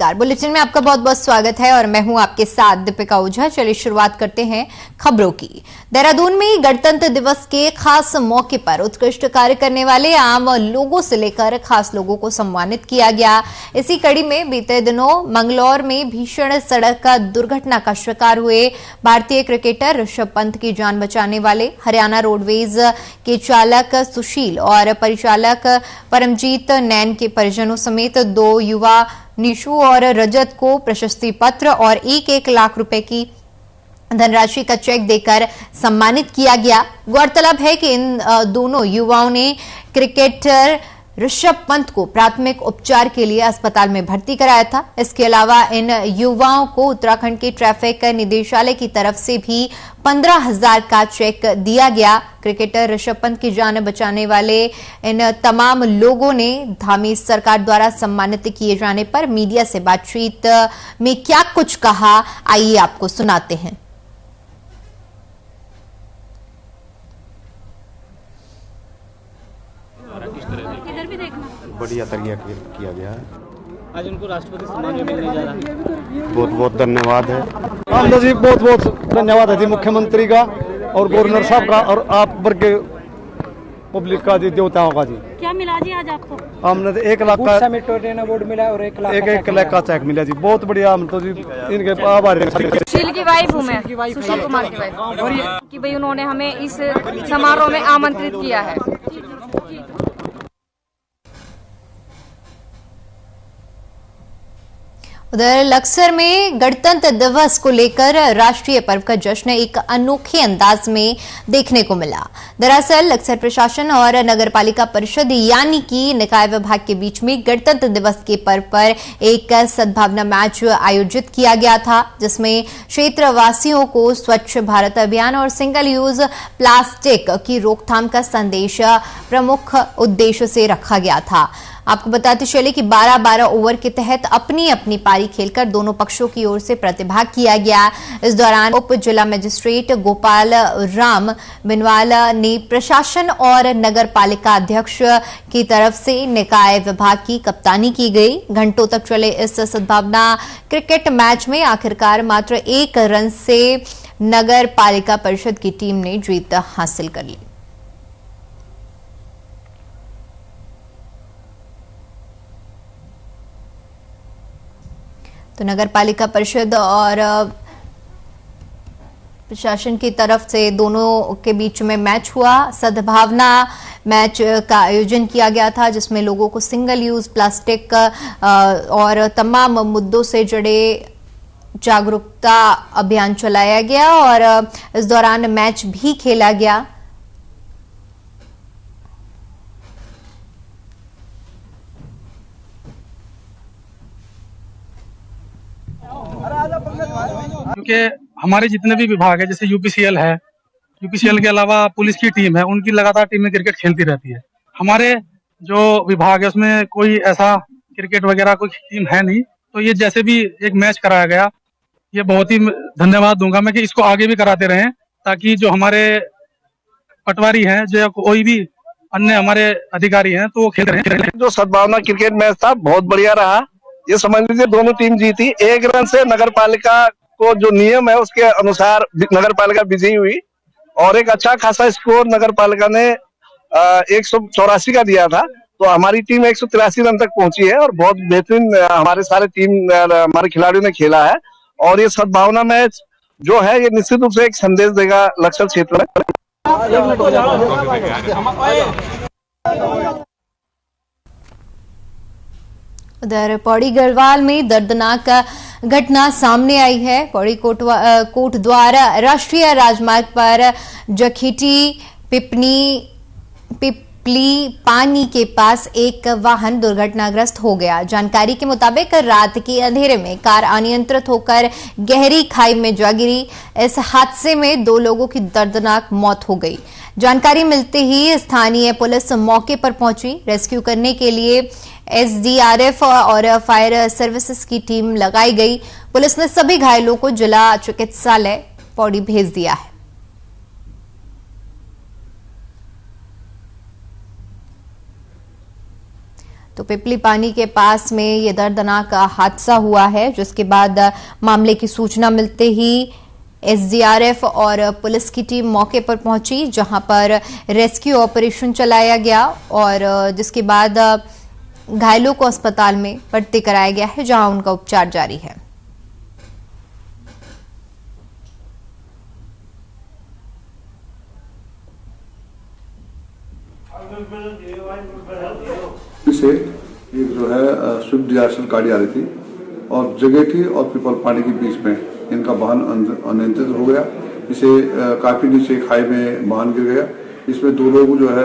नमस्कार, बुलेटिन में आपका बहुत बहुत स्वागत है और मैं हूं आपके साथ दीपिका ओझा। चलिए शुरुआत करते हैं खबरों की। देहरादून में गणतंत्र दिवस के खास मौके पर उत्कृष्ट कार्य करने वाले आम लोगों से लेकर खास लोगों को सम्मानित किया गया। इसी कड़ी में बीते दिनों मंगलौर में भीषण सड़क दुर्घटना का शिकार हुए भारतीय क्रिकेटर ऋषभ पंत की जान बचाने वाले हरियाणा रोडवेज के चालक सुशील और परिचालक परमजीत नैन के परिजनों समेत 2 युवा निशु और रजत को प्रशस्ति पत्र और 1-1 लाख रुपए की धनराशि का चेक देकर सम्मानित किया गया। गौरतलब है कि इन दोनों युवाओं ने क्रिकेटर ऋषभ पंत को प्राथमिक उपचार के लिए अस्पताल में भर्ती कराया था। इसके अलावा इन युवाओं को उत्तराखंड के ट्रैफिक निदेशालय की तरफ से भी 15,000 का चेक दिया गया। क्रिकेटर ऋषभ पंत की जान बचाने वाले इन तमाम लोगों ने धामी सरकार द्वारा सम्मानित किए जाने पर मीडिया से बातचीत में क्या कुछ कहा, आइए आपको सुनाते हैं। बढ़िया तरीका किया गया है। आज उनको राष्ट्रपति सम्मान भी मिलने जा रहा है। बहुत बहुत धन्यवाद है। आनंद जी, बहुत बहुत धन्यवाद है जी, मुख्यमंत्री का और गवर्नर साहब का और आप वर्ग के पब्लिक का जी, देवताओं का जी। क्या मिला जी आज आपको? हमने 1 लाख का अवार्ड मिला और 1 लाख का चेक मिला जी। बहुत बढ़िया, हम तो जी इनके आभारी हैं। सुशील की वाइफ हूँ मैं, सुशील कुमार की वाइफ, कि भाई उन्होंने हमें इस समारोह में आमंत्रित किया है। उधर लक्सर में गणतंत्र दिवस को लेकर राष्ट्रीय पर्व का जश्न एक अनोखे अंदाज में देखने को मिला। दरअसल लक्सर प्रशासन और नगरपालिका परिषद यानी कि निकाय विभाग के बीच में गणतंत्र दिवस के पर्व पर एक सद्भावना मैच आयोजित किया गया था, जिसमें क्षेत्रवासियों को स्वच्छ भारत अभियान और सिंगल यूज प्लास्टिक की रोकथाम का संदेश प्रमुख उद्देश्य से रखा गया था। आपको बताते चले कि 12-12 ओवर के तहत अपनी अपनी पारी खेलकर दोनों पक्षों की ओर से प्रतिभाग किया गया। इस दौरान उप जिला मजिस्ट्रेट गोपाल राम बिनवाल ने प्रशासन और नगर पालिका अध्यक्ष की तरफ से निकाय विभाग की कप्तानी की गई। घंटों तक चले इस सद्भावना क्रिकेट मैच में आखिरकार मात्र 1 रन से नगर पालिका परिषद की टीम ने जीत हासिल कर ली। तो नगर पालिका परिषद और प्रशासन की तरफ से दोनों के बीच में मैच हुआ। सद्भावना मैच का आयोजन किया गया था, जिसमें लोगों को सिंगल यूज प्लास्टिक और तमाम मुद्दों से जुड़े जागरूकता अभियान चलाया गया और इस दौरान मैच भी खेला गया। क्योंकि हमारे जितने भी विभाग है, जैसे यूपीसीएल है, यूपीसीएल के अलावा पुलिस की टीम है, उनकी लगातार टीमें क्रिकेट खेलती रहती है। हमारे जो विभाग है उसमें कोई ऐसा क्रिकेट वगैरह कोई टीम है नहीं, तो ये जैसे भी एक मैच कराया गया, ये बहुत ही धन्यवाद दूंगा मैं कि इसको आगे भी कराते रहें, ताकि जो हमारे पटवारी हैं, जो कोई भी अन्य हमारे अधिकारी हैं, तो वो खेल रहे हैं। जो सद्भावना क्रिकेट मैच था बहुत बढ़िया रहा। ये समझ लीजिए दोनों टीम जीती। 1 रन से नगर पालिका को जो नियम है उसके अनुसार नगर पालिका विजयी हुई और एक अच्छा खासा स्कोर नगर पालिका ने 184 का दिया था, तो हमारी टीम 183 रन तक पहुंची है और बहुत बेहतरीन हमारे सारे टीम हमारे खिलाड़ियों ने खेला है। और ये सद्भावना मैच जो है ये निश्चित रूप से एक संदेश देगा लक्सर क्षेत्र में। उधर पौड़ी गढ़वाल में दर्दनाक घटना सामने आई है। पौड़ी कोटद्वार राष्ट्रीय राजमार्ग पर जखेटी पिपली पानी के पास एक वाहन दुर्घटनाग्रस्त हो गया। जानकारी के मुताबिक रात के अंधेरे में कार अनियंत्रित होकर गहरी खाई में जा गिरी। इस हादसे में 2 लोगों की दर्दनाक मौत हो गई। जानकारी मिलते ही स्थानीय पुलिस मौके पर पहुंची। रेस्क्यू करने के लिए एसडीआरएफ और फायर सर्विसेज की टीम लगाई गई। पुलिस ने सभी घायलों को जिला चिकित्सालय पौड़ी भेज दिया है। तो पिपली पानी के पास में ये दर्दनाक हादसा हुआ है, जिसके बाद मामले की सूचना मिलते ही एसडीआरएफ और पुलिस की टीम मौके पर पहुंची, जहां पर रेस्क्यू ऑपरेशन चलाया गया और जिसके बाद घायलों को अस्पताल में भर्ती कराया गया है, जहां उनका उपचार जारी है। से एक जो है स्विफ्ट डिजायर गाड़ी आ रही थी और जगेठी और पीपल पानी के बीच में इनका वाहन अनियंत्रित हो गया। इसे काफी नीचे खाई में वाहन गिर गया। इसमें 2 लोग जो है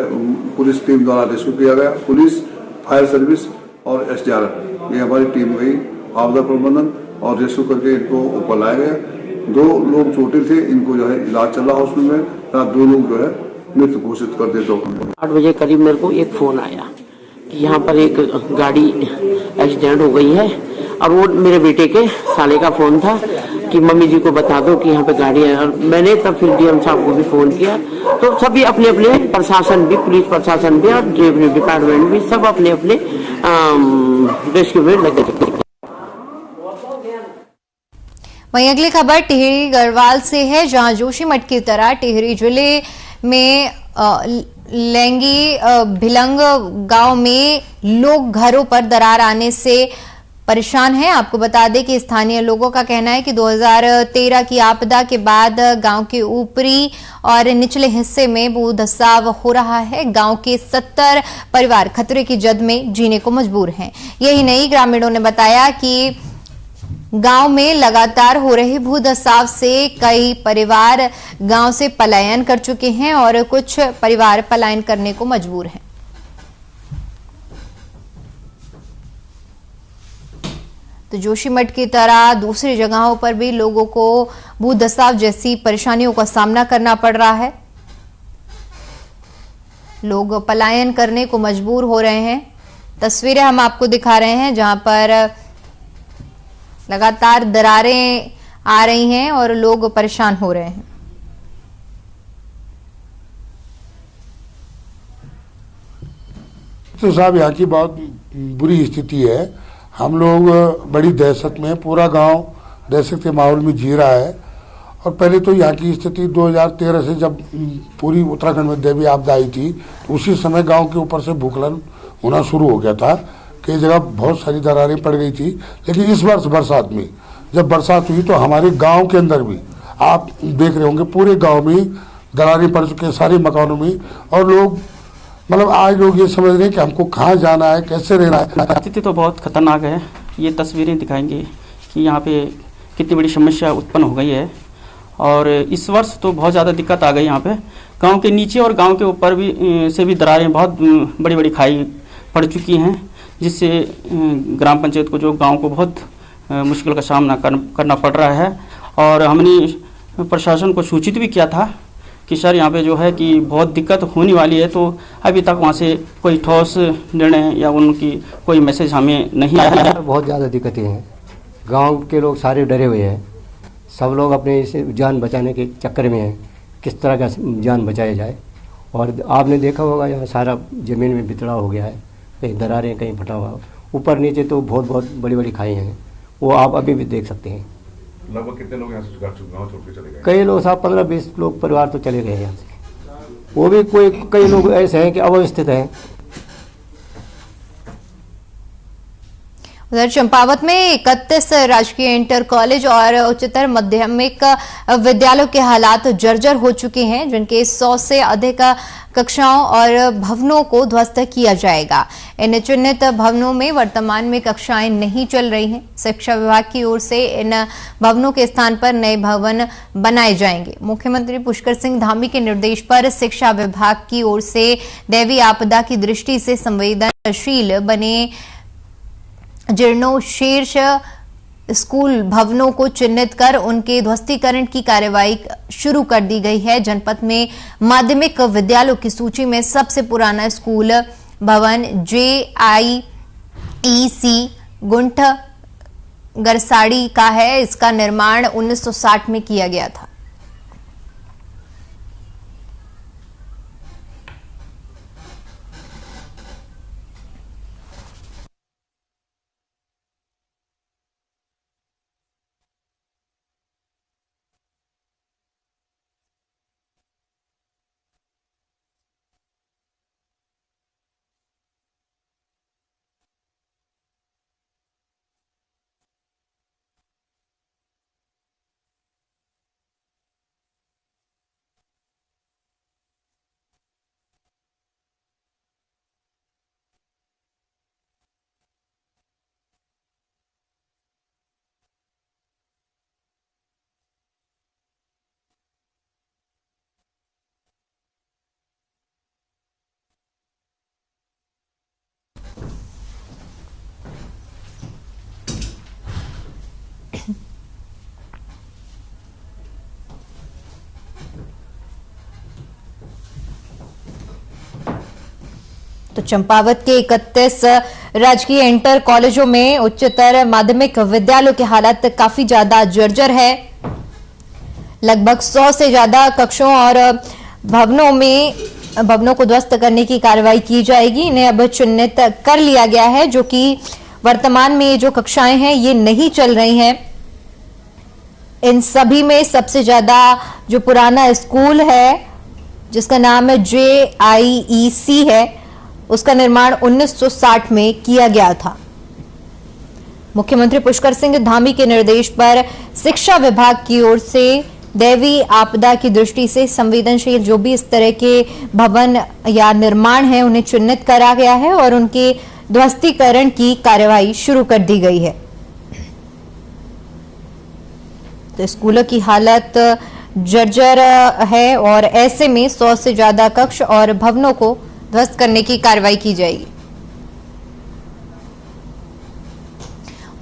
पुलिस टीम द्वारा रेस्क्यू किया गया। पुलिस, फायर सर्विस और एसडीआरएफ, ये हमारी टीम गई आपदा प्रबंधन और रेस्क्यू करके इनको ऊपर लाया गया। 2 लोग चोटिल थे, इनको जो है इलाज चल रहा हॉस्पिटल में। 2 लोग जो है मृत घोषित कर दिए। 8 बजे करीब मेरे को एक फोन आया कि यहाँ पर एक गाड़ी एक्सीडेंट हो गई है, और वो मेरे बेटे के साले का फोन था कि मम्मी जी को बता दो कि यहाँ पे गाड़ी है। और मैंने तब फिर डीएम साहब को भी फोन किया, तो सभी अपने अपने प्रशासन भी, पुलिस प्रशासन भी और रेवेन्यू डिपार्टमेंट भी सब अपने अपने रेस्क्यू में लगे थे। वहीं अगली खबर टिहरी गढ़वाल से है, जहां जोशीमठ की तरह टिहरी जिले में लेंगी भिलंग गांव में लोग घरों पर दरार आने से परेशान हैं। आपको बता दें कि स्थानीय लोगों का कहना है कि 2013 की आपदा के बाद गांव के ऊपरी और निचले हिस्से में भूधसाव हो रहा है। गांव के 70 परिवार खतरे की जद में जीने को मजबूर हैं। यही नहीं, ग्रामीणों ने बताया कि गांव में लगातार हो रहे भूधसाव से कई परिवार गांव से पलायन कर चुके हैं और कुछ परिवार पलायन करने को मजबूर हैं। तो जोशीमठ की तरह दूसरी जगहों पर भी लोगों को भूधसाव जैसी परेशानियों का सामना करना पड़ रहा है। लोग पलायन करने को मजबूर हो रहे हैं। तस्वीरें हम आपको दिखा रहे हैं, जहां पर लगातार दरारें आ रही हैं और लोग परेशान हो रहे हैं। तो साहब, यहाँ की बहुत बुरी स्थिति है। हम लोग बड़ी दहशत में, पूरा गांव दहशत के माहौल में जी रहा है। और पहले तो यहाँ की स्थिति 2013 से जब पूरी उत्तराखंड में देवी आपदा आई थी, तो उसी समय गांव के ऊपर से भूस्खलन होना शुरू हो गया था। कई जगह बहुत सारी दरारें पड़ गई थी। लेकिन इस वर्ष बरसात में जब बरसात हुई तो हमारे गांव के अंदर भी आप देख रहे होंगे, पूरे गांव में दरारें पड़ चुके हैं, सारे मकानों में। और लोग मतलब आज लोग ये समझ रहे हैं कि हमको कहाँ जाना है, कैसे रहना है। स्थिति तो बहुत खतरनाक है। ये तस्वीरें दिखाएंगे कि यहाँ पे कितनी बड़ी समस्या उत्पन्न हो गई है। और इस वर्ष तो बहुत ज़्यादा दिक्कत आ गई। यहाँ पे गांव के नीचे और गांव के ऊपर भी से भी दरारें, बहुत बड़ी बड़ी खाई पड़ चुकी हैं, जिससे ग्राम पंचायत को, जो गांव को बहुत मुश्किल का सामना करना पड़ रहा है। और हमने प्रशासन को सूचित भी किया था कि सर यहाँ पे जो है कि बहुत दिक्कत होने वाली है, तो अभी तक वहाँ से कोई ठोस निर्णय या उनकी कोई मैसेज हमें नहीं आया है। बहुत ज़्यादा दिक्कतें हैं। गांव के लोग सारे डरे हुए हैं। सब लोग अपने इसे जान बचाने के चक्कर में हैं, किस तरह का जान बचाया जाए। और आपने देखा होगा यहाँ सारा ज़मीन में बितड़ा हो गया है, कहीं दरारें, कहीं फटा हुआ, ऊपर नीचे तो बहुत बहुत बड़ी बड़ी खाई हैं। वो आप अभी भी देख सकते हैं। लगभग कितने लोग यहाँ से गाँव छोड़ के चले गए? कई लोग साहब 15-20 लोग परिवार तो चले गए यहाँ से। वो भी कई लोग ऐसे हैं कि अवस्थित हैं। उधर चंपावत में 31 राजकीय इंटर कॉलेज और उच्चतर माध्यमिक विद्यालयों के हालात जर्जर हो चुके हैं, जिनके 100 से अधिक कक्षाओं और भवनों को ध्वस्त किया जाएगा। इन चिन्हित भवनों में वर्तमान में कक्षाएं नहीं चल रही हैं। शिक्षा विभाग की ओर से इन भवनों के स्थान पर नए भवन बनाए जाएंगे। मुख्यमंत्री पुष्कर सिंह धामी के निर्देश पर शिक्षा विभाग की ओर से दैवीय आपदा की दृष्टि से संवेदनशील बने जीर्णोशीर्ष स्कूल भवनों को चिन्हित कर उनके ध्वस्तीकरण की कार्यवाही शुरू कर दी गई है। जनपद में माध्यमिक विद्यालयों की सूची में सबसे पुराना स्कूल भवन JIEC गुंठ गरसाड़ी का है। इसका निर्माण 1960 में किया गया था। तो चंपावत के 31 राजकीय इंटर कॉलेजों में उच्चतर माध्यमिक विद्यालयों की हालत काफी ज्यादा जर्जर है। लगभग 100 से ज्यादा कक्षों और भवनों को ध्वस्त करने की कार्रवाई की जाएगी। इन्हें अब चिन्हित कर लिया गया है, जो कि वर्तमान में ये जो कक्षाएं हैं ये नहीं चल रही हैं। इन सभी में सबसे ज्यादा जो पुराना स्कूल है जिसका नाम है JIEC है, उसका निर्माण 1960 में किया गया था। मुख्यमंत्री पुष्कर सिंह धामी के निर्देश पर शिक्षा विभाग की ओर से दैवीय आपदा की दृष्टि से संवेदनशील जो भी इस तरह के भवन या निर्माण है उन्हें चिन्हित करा गया है और उनके ध्वस्तीकरण की कार्यवाही शुरू कर दी गई है। तो स्कूलों की हालत जर्जर है और ऐसे में 100 से ज्यादा कक्ष और भवनों को ध्वस्त करने की कार्रवाई की जाएगी।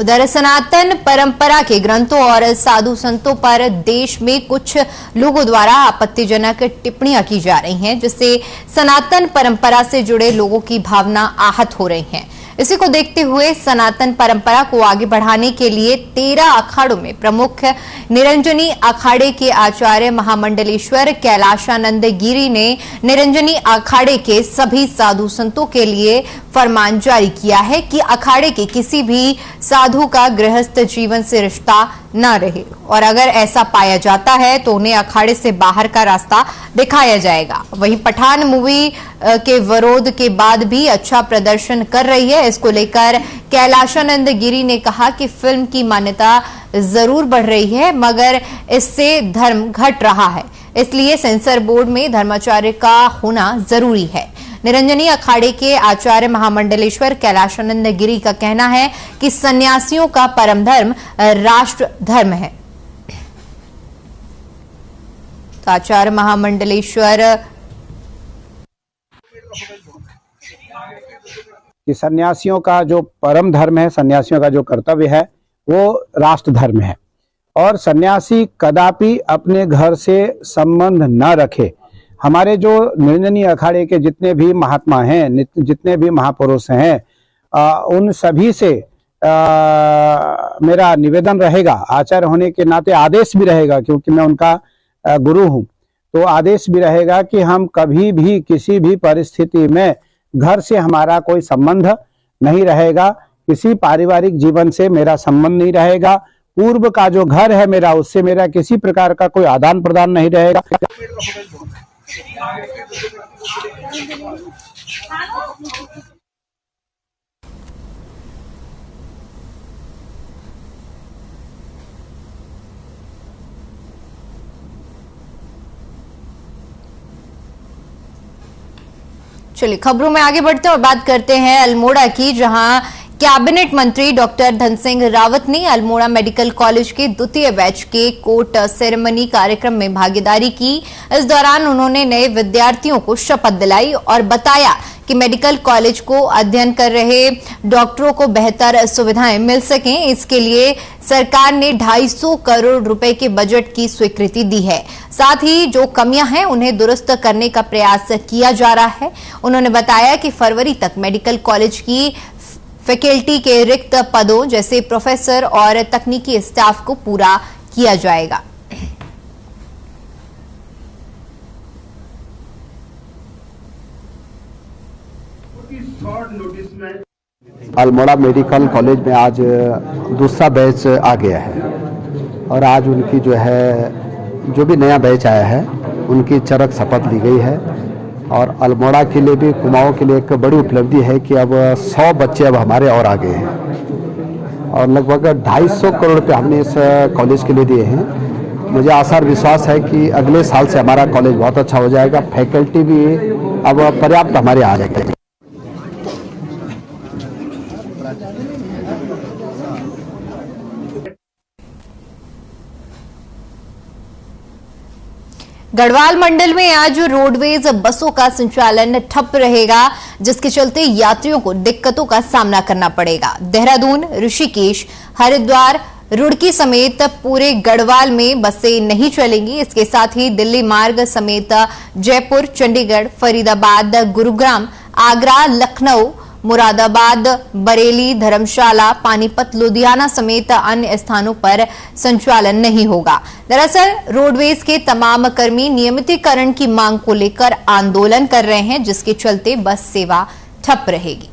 उधर सनातन परंपरा के ग्रंथों और साधु संतों पर देश में कुछ लोगों द्वारा आपत्तिजनक टिप्पणियां की जा रही हैं, जिससे सनातन परंपरा से जुड़े लोगों की भावना आहत हो रही हैं। इसी को देखते हुए सनातन परंपरा को आगे बढ़ाने के लिए 13 अखाड़ों में प्रमुख निरंजनी अखाड़े के आचार्य महामंडलेश्वर कैलाशानंद गिरी ने निरंजनी अखाड़े के सभी साधु संतों के लिए फरमान जारी किया है कि अखाड़े के किसी भी साधु का गृहस्थ जीवन से रिश्ता न रहे और अगर ऐसा पाया जाता है तो उन्हें अखाड़े से बाहर का रास्ता दिखाया जाएगा। वहीं पठान मूवी के विरोध के बाद भी अच्छा प्रदर्शन कर रही है। इसको लेकर कैलाशानंद गिरी ने कहा कि फिल्म की मान्यता जरूर बढ़ रही है मगर इससे धर्म घट रहा है, इसलिए सेंसर बोर्ड में धर्माचार्य का होना जरूरी है। निरंजनी अखाड़े के आचार्य महामंडलेश्वर कैलाशानंद गिरी का कहना है कि सन्यासियों का परम धर्म राष्ट्र धर्म है। तो आचार्य महामंडलेश्वर कि सन्यासियों का जो परम धर्म है, सन्यासियों का जो कर्तव्य है वो राष्ट्र धर्म है और सन्यासी कदापि अपने घर से संबंध न रखे। हमारे जो निरंजनी अखाड़े के जितने भी महात्मा हैं, जितने भी महापुरुष हैं, उन सभी से मेरा निवेदन रहेगा, आचार्य होने के नाते आदेश भी रहेगा क्योंकि मैं उनका गुरु हूं, तो आदेश भी रहेगा कि हम कभी भी किसी भी परिस्थिति में घर से हमारा कोई संबंध नहीं रहेगा, किसी पारिवारिक जीवन से मेरा संबंध नहीं रहेगा, पूर्व का जो घर है मेरा उससे मेरा किसी प्रकार का कोई आदान प्रदान नहीं रहेगा। चलिए खबरों में आगे बढ़ते हैं और बात करते हैं अल्मोड़ा की, जहां कैबिनेट मंत्री डॉक्टर धन सिंह रावत ने अल्मोड़ा मेडिकल कॉलेज के द्वितीय बैच के कोट सेरेमनी कार्यक्रम में भागीदारी की। इस दौरान उन्होंने नए विद्यार्थियों को शपथ दिलाई और बताया कि मेडिकल कॉलेज को अध्ययन कर रहे डॉक्टरों को बेहतर सुविधाएं मिल सकें, इसके लिए सरकार ने 250 करोड़ रुपए के बजट की स्वीकृति दी है। साथ ही जो कमियां हैं उन्हें दुरुस्त करने का प्रयास किया जा रहा है। उन्होंने बताया कि फरवरी तक मेडिकल कॉलेज की फैकल्टी के रिक्त पदों जैसे प्रोफेसर और तकनीकी स्टाफ को पूरा किया जाएगा। अल्मोड़ा मेडिकल कॉलेज में आज दूसरा बैच आ गया है और आज उनकी जो भी नया बैच आया है उनकी चरक शपथ ली गई है और अल्मोड़ा के लिए भी, कुमाऊं के लिए एक बड़ी उपलब्धि है कि अब 100 बच्चे अब हमारे और आ गए हैं और लगभग 250 करोड़ रुपये हमने इस कॉलेज के लिए दिए हैं। मुझे आशा और विश्वास है कि अगले साल से हमारा कॉलेज बहुत अच्छा हो जाएगा, फैकल्टी भी अब पर्याप्त हमारे आ जाएगी। गढ़वाल मंडल में आज रोडवेज बसों का संचालन ठप रहेगा, जिसके चलते यात्रियों को दिक्कतों का सामना करना पड़ेगा। देहरादून, ऋषिकेश, हरिद्वार, रुड़की समेत पूरे गढ़वाल में बसें नहीं चलेंगी। इसके साथ ही दिल्ली मार्ग समेत जयपुर, चंडीगढ़, फरीदाबाद, गुरुग्राम आगरा, लखनऊ, मुरादाबाद, बरेली, धर्मशाला, पानीपत, लुधियाना समेत अन्य स्थानों पर संचालन नहीं होगा। दरअसल रोडवेज के तमाम कर्मी नियमितीकरण की मांग को लेकर आंदोलन कर रहे हैं, जिसके चलते बस सेवा ठप रहेगी।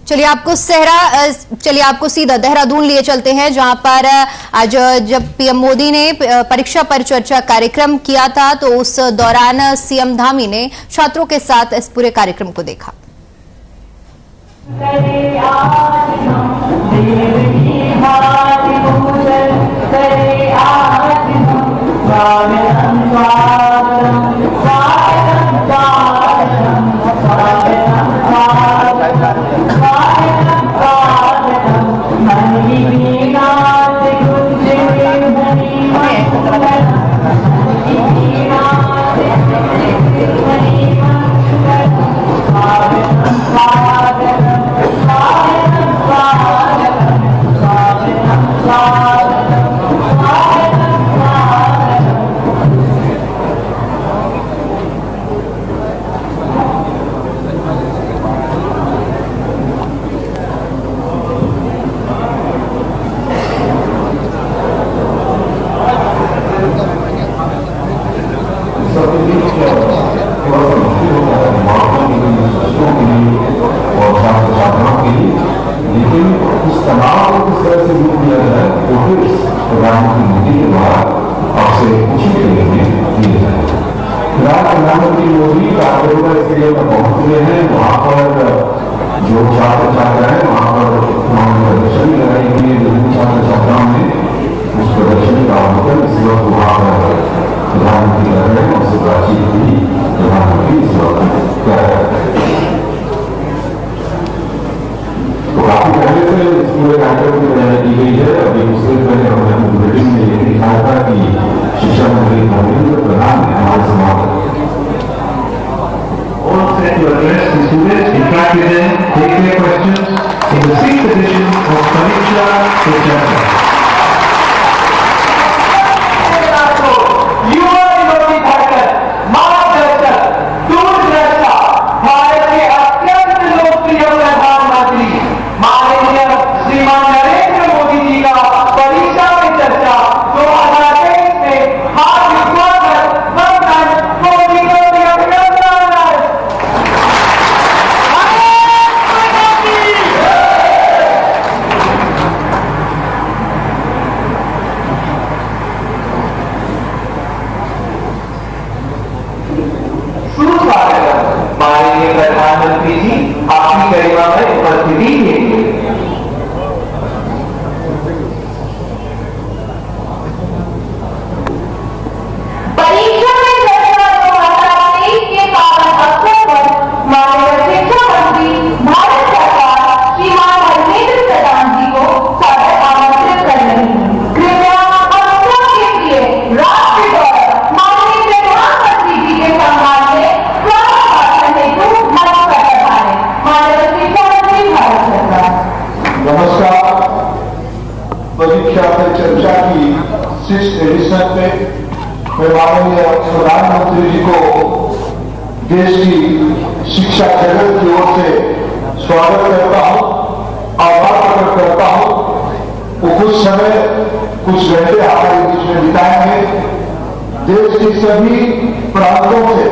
चलिए आपको सीधा देहरादून लिए चलते हैं, जहां पर आज जब पीएम मोदी ने परीक्षा पर चर्चा कार्यक्रम किया था, तो उस दौरान सीएम धामी ने छात्रों के साथ इस पूरे कार्यक्रम को देखा। प्रधानमंत्री मोदी स्टेडियम में पहुंच गए हैं। वहां पर जो छात्र छात्रा है वहां पर उन्होंने प्रदर्शनी लगाई हुई है। विभिन्न छात्र छात्राओं ने उस प्रदर्शनी का अवलोकन इस वक्त वहां पर प्रधानमंत्री कर रहे हैं। उससे बातचीत हुई, प्रधानमंत्री इस वक्त कर रहे हैं। तो काफी पहले से इस पूरे कार्यक्रम की तैयारी की गई है। अभी उससे पहले हमने बुलेटिन में ये दिखाया था कि शिक्षा मंत्री धर्मेंद्र प्रधान ने हमारे समाज to address the students, interact with them, take their questions in the 6th edition of Pariksha Pe Charcha. Bharat के अत्यंत लोकप्रिय प्रधानमंत्री माननीय श्रीमान नरेंद्र मोदी जी का परीक्षा पे चर्चा 2023 में हार्दिक स्वागत, वंदन, मोदी को माननीय प्रधानमंत्री जी आपकी गरिमा में उपस्थिति के लिए परीक्षा में चर्चा 2023 के पावन अवसर पर माननीय शिक्षा मंत्री भारत सरकार श्रीमान धर्मेंद्र प्रधान जी को सादर आमंत्रित कर रही है। कृपया हम सबके प्रिय राष्ट्र गौरव माननीय प्रधानमंत्री जी के सम्मान में नमस्कार। परीक्षा पे चर्चा की 6th एडिशन पे मैं माननीय प्रधानमंत्री जी को देश की शिक्षा जगत की ओर से स्वागत करता हूं, आभार प्रकट करता हूं। वो कुछ समय कुछ घंटे हमारे बीच में बिताएंगे। देश के सभी प्रांतों से,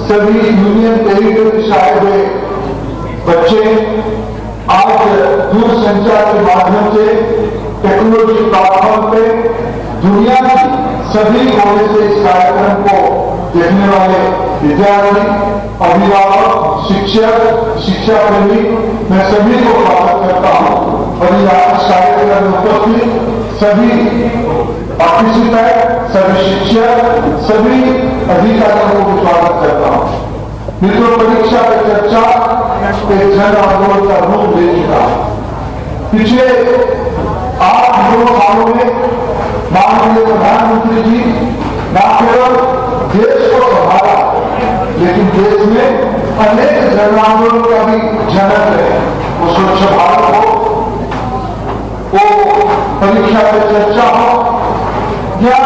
सभी यूनियन टेरिटरी से आए हुए बच्चे आज दूरसंचार के माध्यम से टेक्नोलॉजी प्लेटफॉर्म पे दुनिया की सभी कोने से इस कार्यक्रम को देखने वाले विद्यार्थी, अभिभावक, शिक्षक, शिक्षा प्रेमी, मैं सभी को स्वागत करता हूं और इस कार्यक्रम में उपस्थित सभी पार्टिसिपेंट, सभी शिक्षक, सभी अधिकारियों को भी स्वागत करता हूं। मित्रों, परीक्षा पे चर्चा एक जन आंदोलन का रूप ले चुका है। पिछले 8-9 सालों में माननीय प्रधानमंत्री जी न केवल देश को संभाला, लेकिन देश में अनेक जन आंदोलन का भी जनक है। वो स्वच्छ भारत हो, वो परीक्षा पे चर्चा हो, या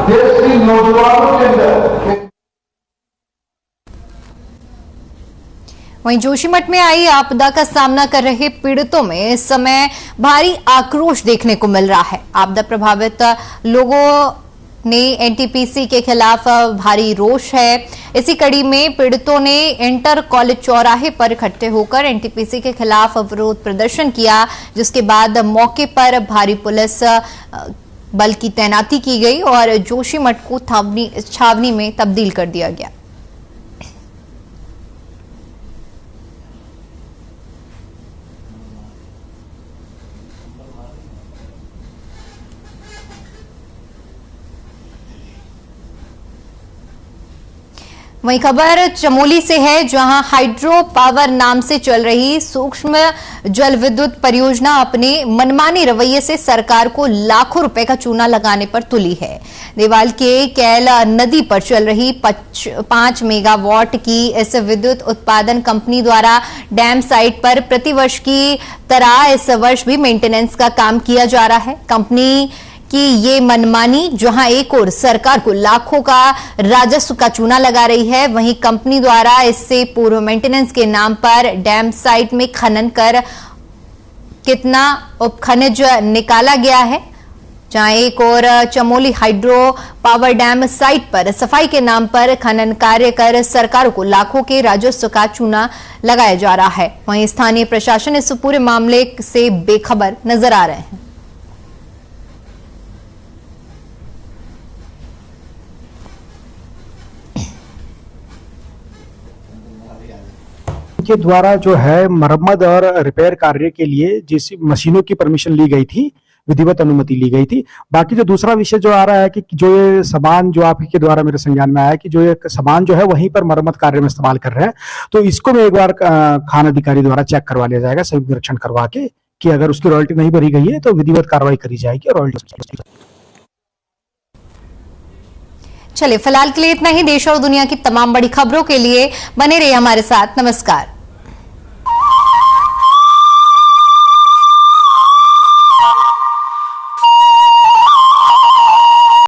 देश की नौजवानों के अंदर। वहीं जोशीमठ में आई आपदा का सामना कर रहे पीड़ितों में इस समय भारी आक्रोश देखने को मिल रहा है। आपदा प्रभावित लोगों ने एनटीपीसी के खिलाफ भारी रोष है। इसी कड़ी में पीड़ितों ने इंटर कॉलेज चौराहे पर इकट्ठे होकर एनटीपीसी के खिलाफ विरोध प्रदर्शन किया, जिसके बाद मौके पर भारी पुलिस बल की तैनाती की गई और जोशीमठ को छावनी में तब्दील कर दिया गया। वहीं खबर चमोली से है, जहां हाइड्रो पावर नाम से चल रही सूक्ष्म जल विद्युत परियोजना अपने मनमानी रवैये से सरकार को लाखों रुपए का चूना लगाने पर तुली है। देवाल के कैल नदी पर चल रही 5 मेगावाट की इस विद्युत उत्पादन कंपनी द्वारा डैम साइट पर प्रतिवर्ष की तरह इस वर्ष भी मेंटेनेंस का काम किया जा रहा है। कंपनी कि ये मनमानी जहां एक ओर सरकार को लाखों का राजस्व का चूना लगा रही है, वहीं कंपनी द्वारा इससे पूर्व मेंटेनेंस के नाम पर डैम साइट में खनन कर कितना उपखनिज निकाला गया है। जहां एक और Chamoli hydro power dam site पर सफाई के नाम पर खनन कार्य कर सरकार को लाखों के राजस्व का चूना लगाया जा रहा है। वहीं स्थानीय प्रशासन इस पूरे मामले से बेखबर नजर आ रहे हैं। के द्वारा जो है मरम्मत और रिपेयर कार्य के लिए जिस मशीनों की परमिशन ली गई थी, विधिवत अनुमति ली गई थी। बाकी जो दूसरा विषय जो आ रहा है कि जो ये सामान जो आपके द्वारा मेरे संज्ञान में आया कि जो ये सामान जो है वहीं पर मरम्मत कार्य में इस्तेमाल कर रहे हैं, तो इसको मैं एक बार खान अधिकारी द्वारा चेक करवा लिया जाएगा, संयुक्त निरीक्षण करवा के कि अगर उसकी रॉयल्टी नहीं भरी गई है तो विधिवत कार्रवाई करी जाएगी और रॉयल्टी। चलिए फिलहाल के लिए इतना ही। देश और दुनिया की तमाम बड़ी खबरों के लिए बने रहिए हमारे साथ। नमस्कार।